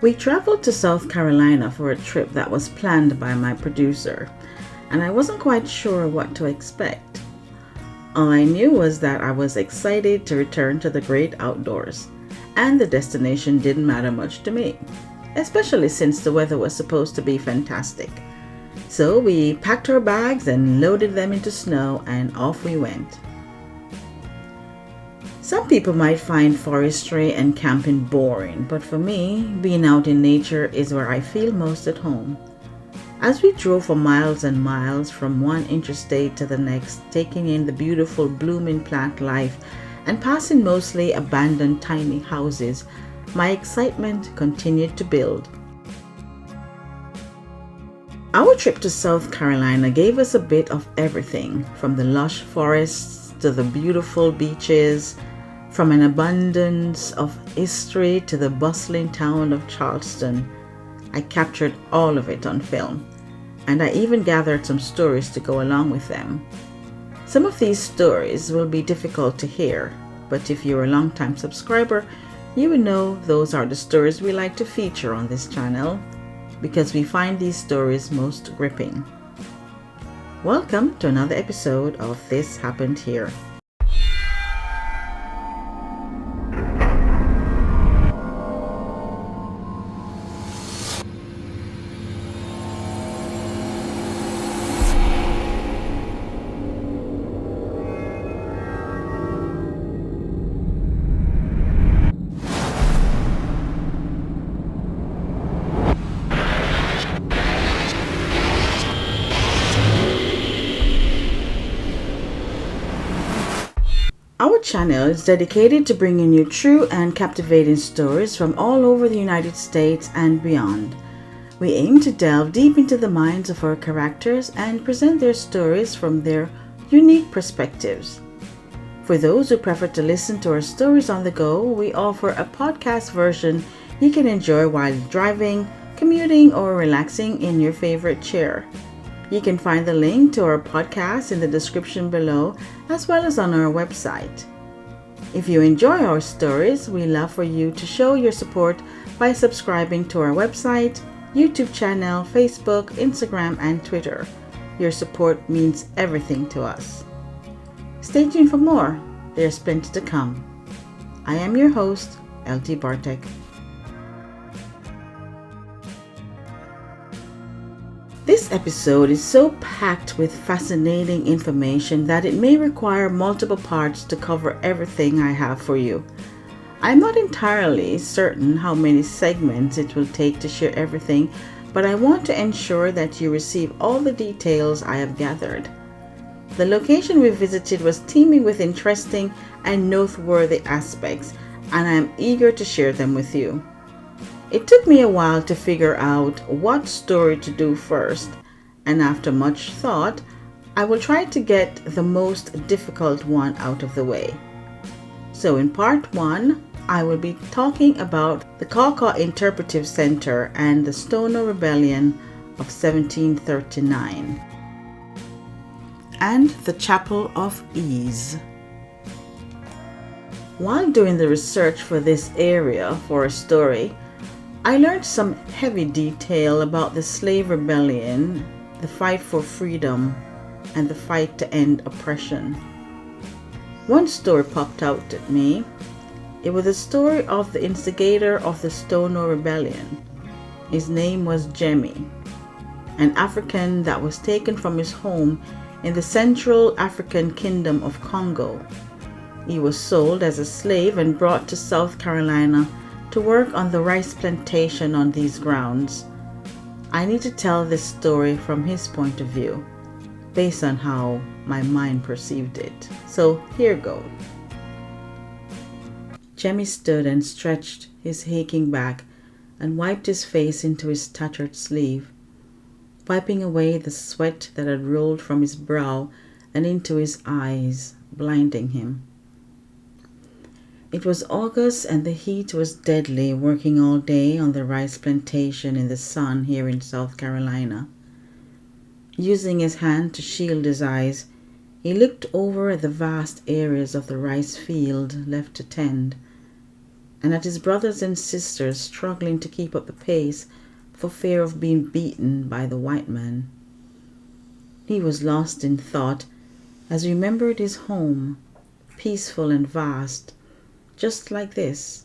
We traveled to South Carolina for a trip that was planned by my producer, and I wasn't quite sure what to expect. All I knew was that I was excited to return to the great outdoors, and the destination didn't matter much to me, especially since the weather was supposed to be fantastic. So we packed our bags and loaded them into snow, and off we went. Some people might find forestry and camping boring, but for me, being out in nature is where I feel most at home. As we drove for miles and miles from one interstate to the next, taking in the beautiful blooming plant life and passing mostly abandoned tiny houses, my excitement continued to build. Our trip to South Carolina gave us a bit of everything, from the lush forests to the beautiful beaches, from an abundance of history to the bustling town of Charleston. I captured all of it on film, and I even gathered some stories to go along with them. Some of these stories will be difficult to hear, but if you're a long-time subscriber, you will know those are the stories we like to feature on this channel, because we find these stories most gripping. Welcome to another episode of This Happened Here. Our channel is dedicated to bringing you true and captivating stories from all over the United States and beyond. We aim to delve deep into the minds of our characters and present their stories from their unique perspectives. For those who prefer to listen to our stories on the go, we offer a podcast version you can enjoy while driving, commuting, or relaxing in your favorite chair. You can find the link to our podcast in the description below, as well as on our website. If you enjoy our stories, we love for you to show your support by subscribing to our website, YouTube channel, Facebook, Instagram, and Twitter. Your support means everything to us. Stay tuned for more. There's plenty to come. I am your host, LT Bartek. This episode is so packed with fascinating information that it may require multiple parts to cover everything I have for you. I'm not entirely certain how many segments it will take to share everything, but I want to ensure that you receive all the details I have gathered. The location we visited was teeming with interesting and noteworthy aspects, and I am eager to share them with you. It took me a while to figure out what story to do first, and after much thought, I will try to get the most difficult one out of the way. So in part 1, I will be talking about the Caw Caw Interpretive Center and the Stono Rebellion of 1739, and the Chapel of Ease. While doing the research for this area for a story, I learned some heavy detail about the slave rebellion, the fight for freedom, and the fight to end oppression. One story popped out at me. It was the story of the instigator of the Stono Rebellion. His name was Jemmy, an African that was taken from his home in the Central African Kingdom of Congo. He was sold as a slave and brought to South Carolina to work on the rice plantation on these grounds. I need to tell this story from his point of view, based on how my mind perceived it. So here goes. Jemmy stood and stretched his aching back and wiped his face into his tattered sleeve, wiping away the sweat that had rolled from his brow and into his eyes, blinding him. It was August and the heat was deadly, working all day on the rice plantation in the sun here in South Carolina. Using his hand to shield his eyes, he looked over at the vast areas of the rice field left to tend, and at his brothers and sisters struggling to keep up the pace for fear of being beaten by the white man. He was lost in thought as he remembered his home, peaceful and vast, just like this,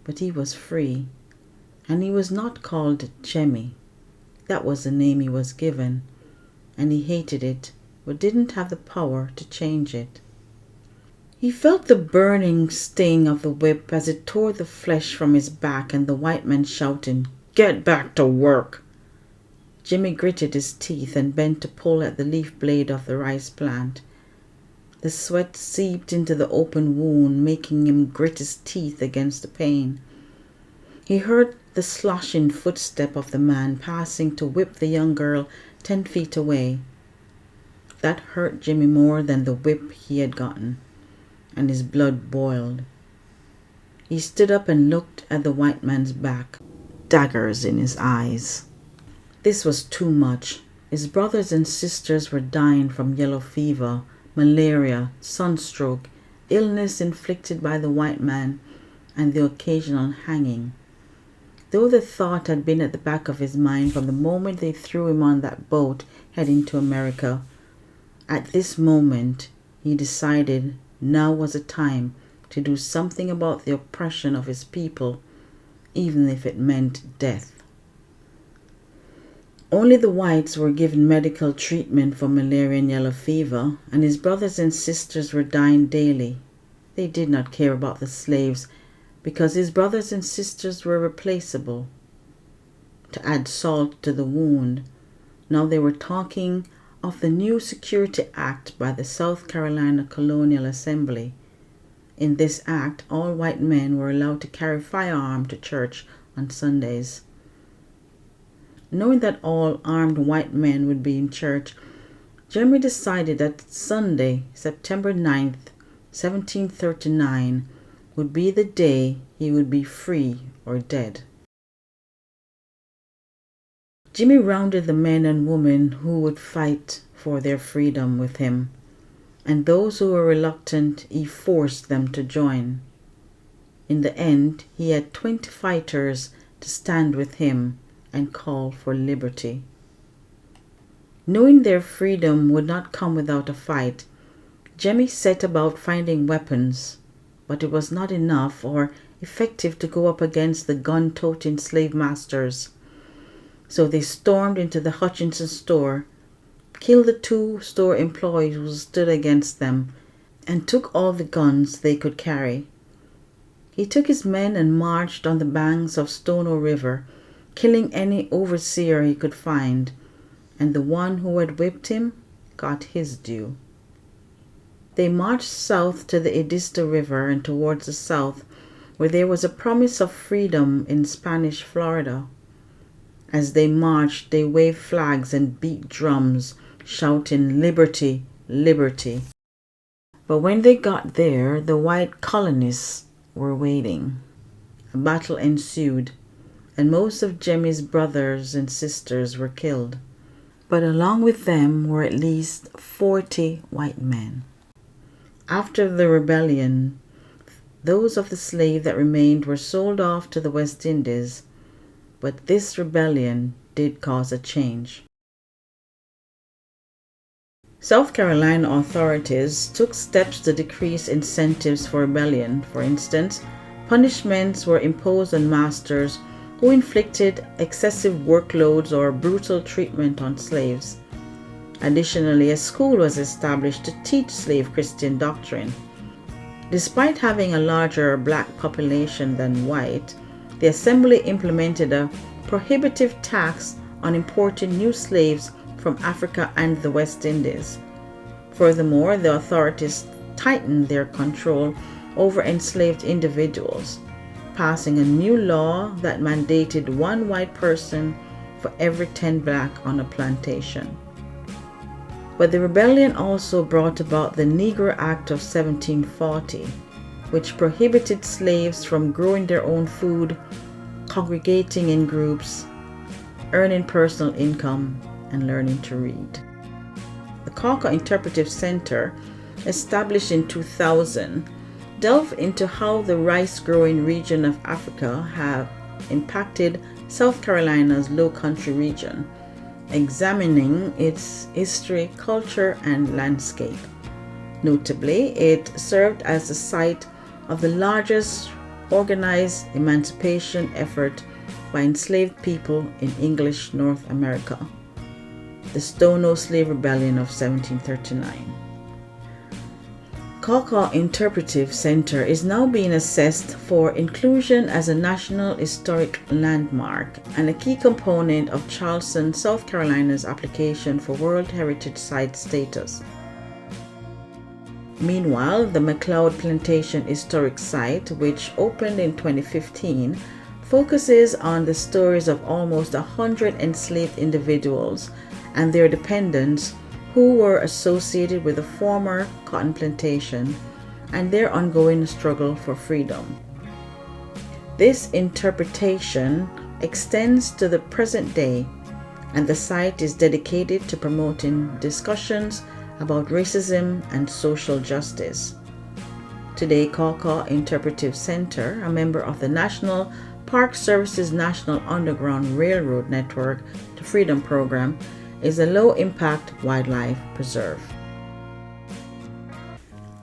but he was free, and he was not called Jemmy. That was the name he was given, and he hated it, but didn't have the power to change it. He felt the burning sting of the whip as it tore the flesh from his back and the white man shouting, "Get back to work!" Jimmy gritted his teeth and bent to pull at the leaf blade of the rice plant. The sweat seeped into the open wound, making him grit his teeth against the pain. He heard the sloshing footstep of the man passing to whip the young girl 10 feet away. That hurt Jimmy more than the whip he had gotten, and his blood boiled. He stood up and looked at the white man's back, daggers in his eyes. This was too much. His brothers and sisters were dying from yellow fever, malaria, sunstroke, illness inflicted by the white man, and the occasional hanging. Though the thought had been at the back of his mind from the moment they threw him on that boat heading to America, at this moment he decided now was a time to do something about the oppression of his people, even if it meant death. Only the whites were given medical treatment for malaria and yellow fever, and his brothers and sisters were dying daily. They did not care about the slaves because his brothers and sisters were replaceable. To add salt to the wound, now they were talking of the new Security Act by the South Carolina Colonial Assembly. In this act, all white men were allowed to carry firearms to church on Sundays. Knowing that all armed white men would be in church, Jimmy decided that Sunday, September 9th, 1739, would be the day he would be free or dead. Jimmy rounded the men and women who would fight for their freedom with him, and those who were reluctant, he forced them to join. In the end, he had 20 fighters to stand with him and call for liberty. Knowing their freedom would not come without a fight, Jimmy set about finding weapons, but it was not enough or effective to go up against the gun-toting slave masters. So they stormed into the Hutchinson store, killed the 2 store employees who stood against them, and took all the guns they could carry. He took his men and marched on the banks of Stono River, killing any overseer he could find, and the one who had whipped him got his due. They marched south to the Edisto River and towards the south, where there was a promise of freedom in Spanish Florida. As they marched, they waved flags and beat drums, shouting, "Liberty, liberty." But when they got there, the white colonists were waiting. A battle ensued, and most of Jimmy's brothers and sisters were killed. But along with them were at least 40 white men. After the rebellion, those of the slaves that remained were sold off to the West Indies, but this rebellion did cause a change. South Carolina authorities took steps to decrease incentives for rebellion. For instance, punishments were imposed on masters who inflicted excessive workloads or brutal treatment on slaves. Additionally, a school was established to teach slave Christian doctrine. Despite having a larger black population than white, the assembly implemented a prohibitive tax on importing new slaves from Africa and the West Indies. Furthermore, the authorities tightened their control over enslaved individuals, passing a new law that mandated 1 white person for every 10 black on a plantation. But the rebellion also brought about the Negro Act of 1740, which prohibited slaves from growing their own food, congregating in groups, earning personal income, and learning to read. The Caw Caw Interpretive Center, established in 2000, delve into how the rice-growing region of Africa have impacted South Carolina's Low Country region, examining its history, culture, and landscape. Notably, it served as the site of the largest organized emancipation effort by enslaved people in English North America, the Stono Slave Rebellion of 1739. Caw Caw Interpretive Center is now being assessed for inclusion as a National Historic Landmark and a key component of Charleston, South Carolina's application for World Heritage Site status. Meanwhile, the McLeod Plantation Historic Site, which opened in 2015, focuses on the stories of almost 100 enslaved individuals and their dependents who were associated with the former cotton plantation and their ongoing struggle for freedom. This interpretation extends to the present day, and the site is dedicated to promoting discussions about racism and social justice. Today, Caw Caw Interpretive Center, a member of the National Park Service's National Underground Railroad Network to Freedom Program, is a low-impact wildlife preserve.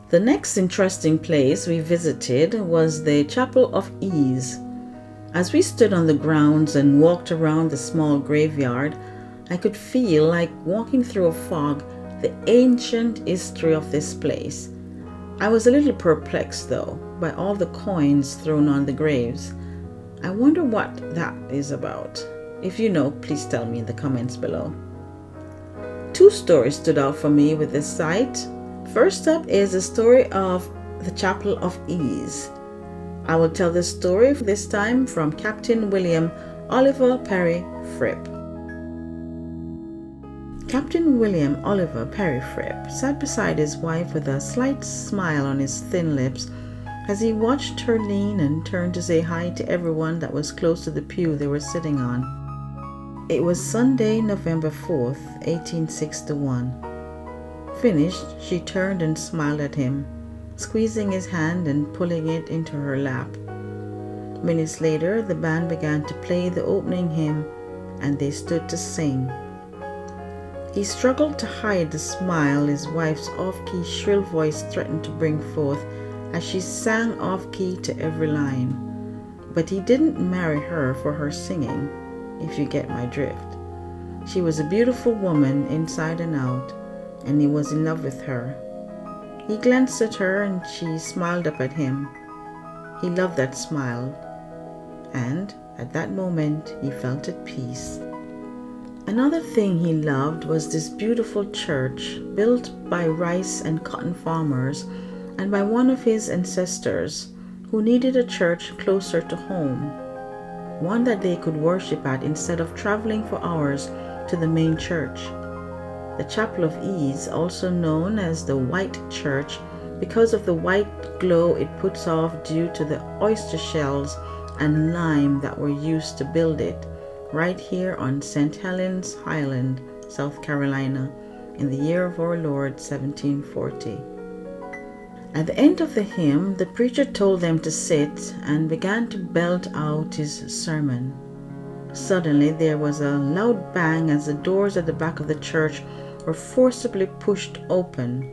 The next interesting place we visited was the Chapel of Ease. As we stood on the grounds and walked around the small graveyard, I could feel like walking through a fog the ancient history of this place. I was a little perplexed, though, by all the coins thrown on the graves. I wonder what that is about. If you know, please tell me in the comments below. Two stories stood out for me with this site. First up is the story of the Chapel of Ease. I will tell this story this time from Captain William Oliver Perry Fripp. Captain William Oliver Perry Fripp sat beside his wife with a slight smile on his thin lips as he watched her lean and turn to say hi to everyone that was close to the pew they were sitting on. It was Sunday, November 4th, 1861. Finished, she turned and smiled at him, squeezing his hand and pulling it into her lap. Minutes later, the band began to play the opening hymn, and they stood to sing. He struggled to hide the smile his wife's off-key shrill voice threatened to bring forth as she sang off-key to every line. But he didn't marry her for her singing, if you get my drift. She was a beautiful woman inside and out, and he was in love with her. He glanced at her and she smiled up at him. He loved that smile, and at that moment he felt at peace. Another thing he loved was this beautiful church built by rice and cotton farmers and by one of his ancestors who needed a church closer to home, one that they could worship at instead of traveling for hours to the main church. The Chapel of Ease, also known as the White Church because of the white glow it puts off due to the oyster shells and lime that were used to build it, right here on St. Helens Island, South Carolina, in the year of our Lord 1740. At the end of the hymn, the preacher told them to sit and began to belt out his sermon. Suddenly, there was a loud bang as the doors at the back of the church were forcibly pushed open.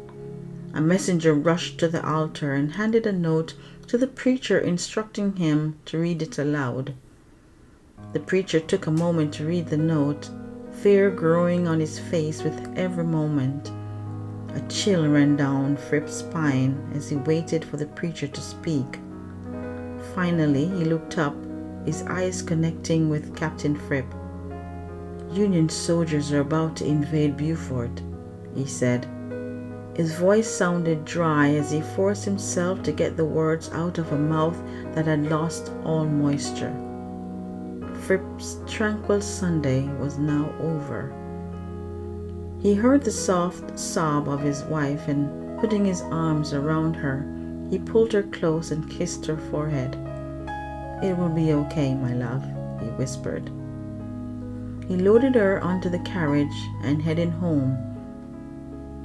A messenger rushed to the altar and handed a note to the preacher instructing him to read it aloud. The preacher took a moment to read the note, fear growing on his face with every moment. A chill ran down Fripp's spine as he waited for the preacher to speak. Finally, he looked up, his eyes connecting with Captain Fripp. "Union soldiers are about to invade Beaufort," he said. His voice sounded dry as he forced himself to get the words out of a mouth that had lost all moisture. Fripp's tranquil Sunday was now over. He heard the soft sob of his wife, and putting his arms around her, he pulled her close and kissed her forehead. "It will be okay, my love," he whispered. He loaded her onto the carriage and heading home.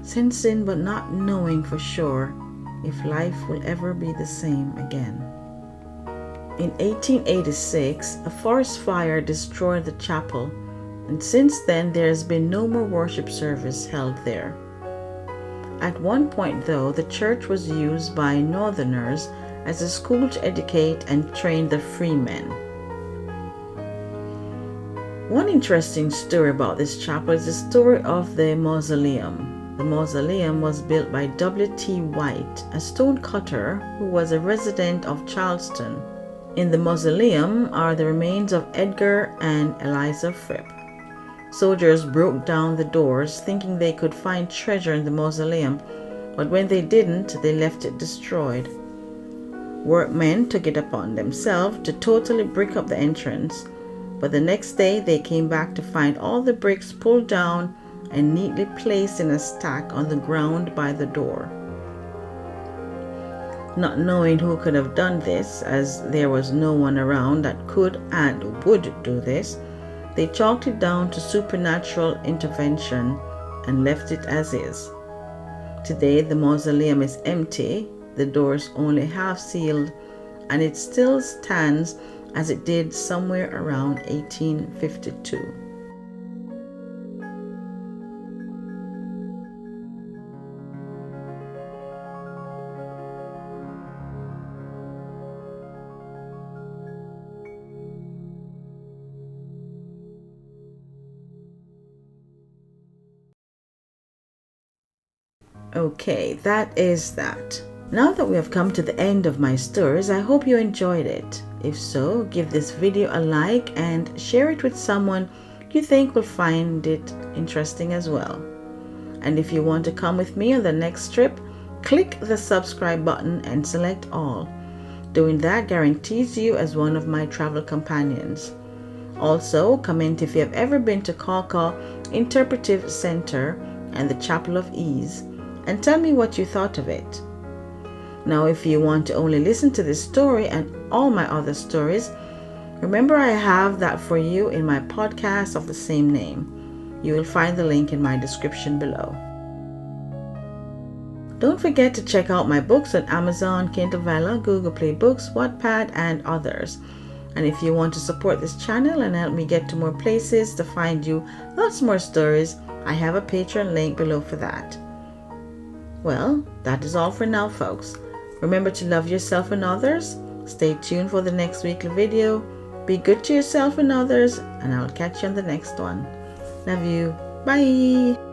Sensing but not knowing for sure, if life will ever be the same again. In 1886, a forest fire destroyed the chapel, and since then there has been no more worship service held there. At one point, though, the church was used by Northerners as a school to educate and train the Freedmen. One interesting story about this chapel is the story of the mausoleum. The mausoleum was built by W.T. White, a stone cutter who was a resident of Charleston. In the mausoleum are the remains of Edgar and Eliza Fripp. Soldiers broke down the doors thinking they could find treasure in the mausoleum, but when they didn't, they left it destroyed. Workmen took it upon themselves to totally brick up the entrance, but the next day they came back to find all the bricks pulled down and neatly placed in a stack on the ground by the door. Not knowing who could have done this, as there was no one around that could and would do this, they chalked it down to supernatural intervention and left it as is. Today the mausoleum is empty, the doors only half sealed, and it still stands as it did somewhere around 1852. Okay, that is that. Now that we have come to the end of my stories, I hope you enjoyed it. If so, give this video a like and share it with someone you think will find it interesting as well. And if you want to come with me on the next trip, click the subscribe button and select all. Doing that guarantees you as one of my travel companions. Also, comment if you have ever been to Caw Caw Interpretive Center and the Chapel of Ease, and tell me what you thought of it. Now, if you want to only listen to this story and all my other stories, remember I have that for you in my podcast of the same name. You will find the link in my description below. Don't forget to check out my books on Amazon, Kindle Vella, Google Play Books, Wattpad, and others. And if you want to support this channel and help me get to more places to find you lots more stories, I have a Patreon link below for that. Well, that is all for now, folks. Remember to love yourself and others. Stay tuned for the next weekly video. Be good to yourself and others, and I'll catch you on the next one. Love you. Bye.